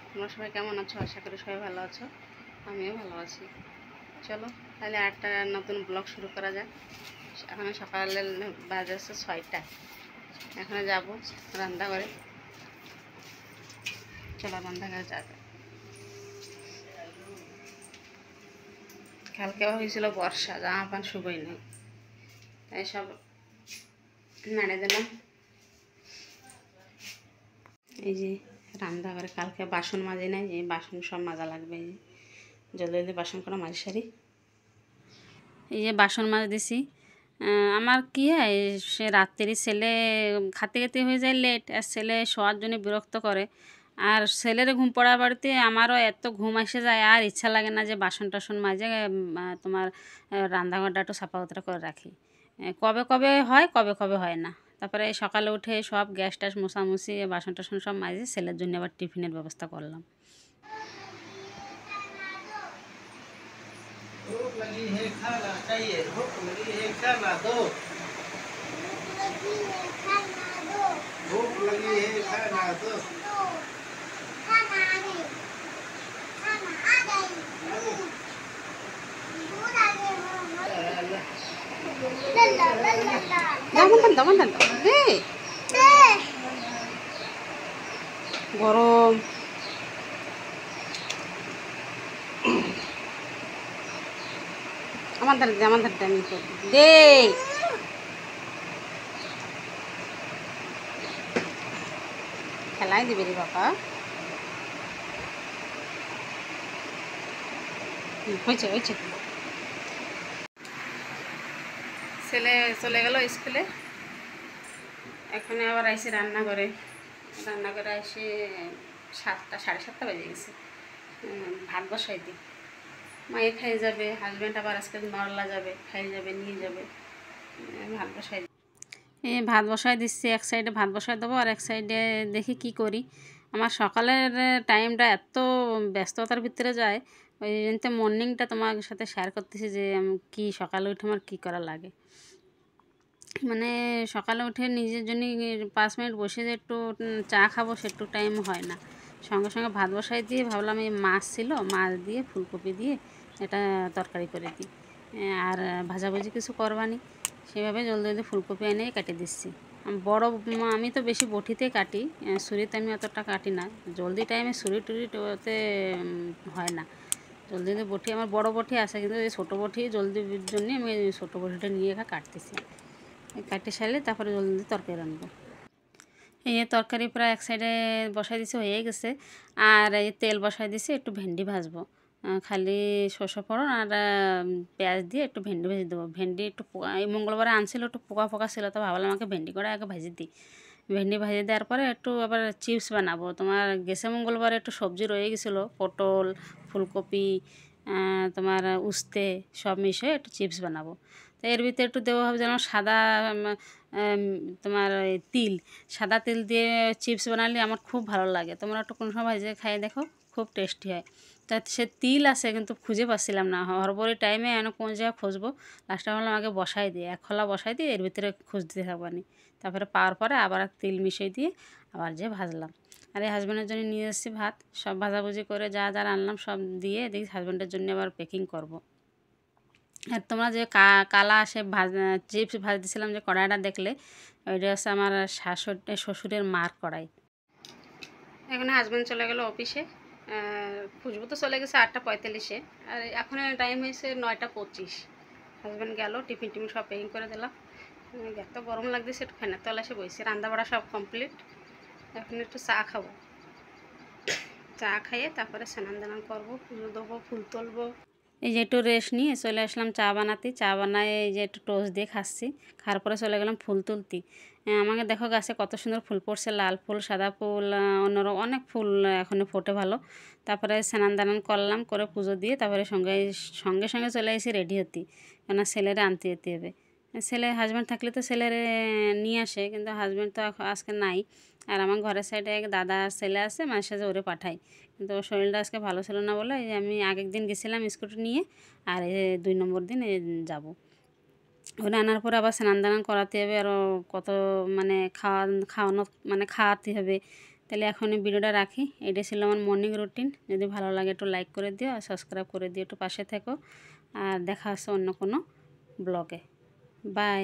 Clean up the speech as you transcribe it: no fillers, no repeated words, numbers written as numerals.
তোমরা সবাই কেমন আছো? আশা করি সবাই ভালো আছো, আমিও ভালো আছি। চলো তাহলে একটা নতুন ব্লগ শুরু করা যাক। এখন সকালে বাজে হচ্ছে 6টা। এখন যাব রান্নাঘরে। চলো রান্নাঘরে যাবে। কালকে হয়েছিল বর্ষা, জামা প্যান্ট শুকোই নেই, তাই সব নাড়ে দিলাম। এই যে রান্নাঘরে কালকে বাসন মাজে নাই, এই বাসন সব মাজা লাগবে। এই যে জলদি জলদি বাসন করা মাঝে সারি। এই যে বাসন মাজ দিছি। আমার কি হয়, সে রাত্রি ছেলে খাতে খেতে হয়ে যায় লেট, আর ছেলে শোয়ার জন্য বিরক্ত করে। আর ছেলের ঘুম পড়া বাড়িতে আমারও এত ঘুম এসে যায়, আর ইচ্ছা লাগে না যে বাসন টাসন মাজে তোমার রান্নাঘরটা একটু সাফা সুতরা করে রাখি। কবে কবে হয়, কবে কবে হয় না। তারপরে সকালে উঠে সব গ্যাস ট্যাস মোছামুছি, বাসন টাসন সব মাজে ছেলের জন্য আবার টিফিনের ব্যবস্থা করলাম। भूख लगी है खाना चाहिए, भूख लगी है खाना दो, भूख लगी है खाना दो, গরম আমার ধারে আমি দে খেলাই দিবে রে বাবা। হয়েছে হয়েছে। ছেলে চলে গেল স্কুলে, এখন আবার আইসি রান্নাঘরে। রান্নাঘরে এসে 7টা, 7:30 বেজে গেছে। ভাত বসাই দিই, মায়ে খাই যাবে, হাজব্যান্ড আবার আজকে নরলা যাবে, খাই যাবে, নিয়ে যাবে। ভাত বসাই এই ভাত বসাই দিচ্ছি। এক সাইডে ভাত বসাই দেবো, আর এক সাইডে দেখি কি করি। আমার সকালের টাইমটা এত ব্যস্ততার ভিতরে যায়, ওই জন্য মর্নিংটা তোমার সাথে শেয়ার করতেছি যে কি সকালে উঠে আমার কী করা লাগে। মানে সকালে উঠে নিজের জন্য 5 মিনিট বসে যে একটু চা খাবো, সেটু টাইম হয় না। সঙ্গে সঙ্গে ভাত বসাই দিয়ে ভাবলাম এই মাছ ছিল, মাছ দিয়ে ফুলকপি দিয়ে এটা তরকারি করে দিই, আর ভাজাভুজি কিছু করবানি। সেভাবে জলদি জলদি ফুলকপি এনে কেটে দিচ্ছি। আমি তো বেশি বটিতে কাটি, ছুরিতে আমি অতটা কাটি না। জলদি টাইমে ছুরি টুরি ওতে হয় না। জলদি জলদি বটি আমার বড় বটি আছে, কিন্তু এই ছোটো বটি জলদির জন্য আমি ছোটো বটিটা নিয়ে কাটতেছি। কাটতে সারলে তারপরে জলদি তরকারি রাখবো। এই তরকারি প্রায় এক সাইডে বসাই দিছি, হয়ে গেছে। আর এই তেল বসাই দিছি, একটু ভেন্ডি ভাজবো। খালি সরষে ফোড়ন আর পেঁয়াজ দিয়ে একটু ভেন্ডি ভেজে দেবো। ভেন্ডি একটু এই মঙ্গলবারে আনছিল, একটু পোকা পোকা ছিল, তো ভাবলাম আমাকে ভেন্ডি করে আগে ভাজি দিই। ভেন্ডি ভাজি দেওয়ার পরে একটু আবার চিপস বানাবো। তোমার গেছে মঙ্গলবারে একটু সবজি রয়ে গেছিলো, পটল, ফুলকপি, তোমার উস্তে সব মিশিয়ে একটু চিপস বানাবো। তো এর ভিতরে একটু দেবো ভাবে যেন সাদা তোমার তিল, সাদা তিল দিয়ে চিপস বানালে আমার খুব ভালো লাগে। তোমরা একটু কোনো সময় ভেজে খাই দেখো, খুব টেস্টি হয়। তা সে তিল আছে কিন্তু খুঁজে পাচ্ছিলাম না, হরবরি টাইমে এনে কোন জায়গায় খুঁজবো। লাস্টে বললাম আগে বসাই দিই, এক খোলা বসাই দিয়ে এর ভিতরে খুঁজতে থাকবানি। তারপরে পাওয়ার পরে আবার তিল মিশিয়ে দিয়ে আবার যে ভাজলাম। আর এই হাজব্যান্ডের জন্য নিয়ে এসেছি ভাত, সব ভাজাভুজি করে যা যা রান্নাম সব দিয়ে দেখি হাজব্যান্ডের জন্য আবার প্যাকিং করব। আর তোমরা যে কালা সে চিপস ভাজতেছিলাম যে কড়াইটা দেখলে, ওইটা হচ্ছে আমার শ্বশুরের মার কড়াই। এখানে হাজব্যান্ড চলে গেল অফিসে, খুঁজবো তো চলে গেছে 8:45-এ, আর এখন টাইম হয়েছে 9:25। হাজব্যান্ড গেল, টিফিন টিফিন সব প্যাকিং করে দিলাম। এত গরম লাগতেছে, একটু ফ্যানের তলা এসে বসে, রান্না বাড়া সব কমপ্লিট। এখন একটু চা খাবো, চা খাইয়ে তারপরে স্নান দান করবো, পুজো দেবো, ফুল তুলবো। এই যে একটু রেস্ট নিয়ে চলে আসলাম চা বানাতে। চা বানায় এই যে একটু টোস্ট দিয়ে খাচ্ছি। খাওয়ার পরে চলে গেলাম ফুল তুলতে। আমাকে দেখো গাছে কত সুন্দর ফুল পড়ছে, লাল ফুল, সাদা ফুল, অন্যরকম অনেক ফুল এখনও ফোটে ভালো। তারপরে স্নান দান করলাম, করে পুজো দিয়ে তারপরে সঙ্গে সঙ্গে সঙ্গে চলে এসে রেডি হতি, কেন ছেলেরে আনতে যেতে হবে। ছেলে হাজব্যান্ড থাকলে তো ছেলের নিয়ে আসে, কিন্তু হাজব্যান্ড তো আজকে নাই। আর আমার ঘরের সাইডে এক দাদা ছেলে আছে, মাঝে সাঝে ওরে পাঠাই, কিন্তু ওর শরীরটা আজকে ভালো ছিল না বলে আমি আগের দিন গেছিলাম স্কুটি নিয়ে, আর 2 নম্বর দিন যাব। ওটা আনার পরে আবার স্নান দান করাতে হবে, আরও কত মানে খাওয়ানো মানে খাওয়াতে হবে। তাহলে এখন এই ভিডিওটা রাখি। এটা ছিল আমার মর্নিং রুটিন। যদি ভালো লাগে একটু লাইক করে দিও আর সাবস্ক্রাইব করে দিও, একটু পাশে থেকো। আর দেখা হচ্ছে অন্য কোনো ব্লগে। বাই।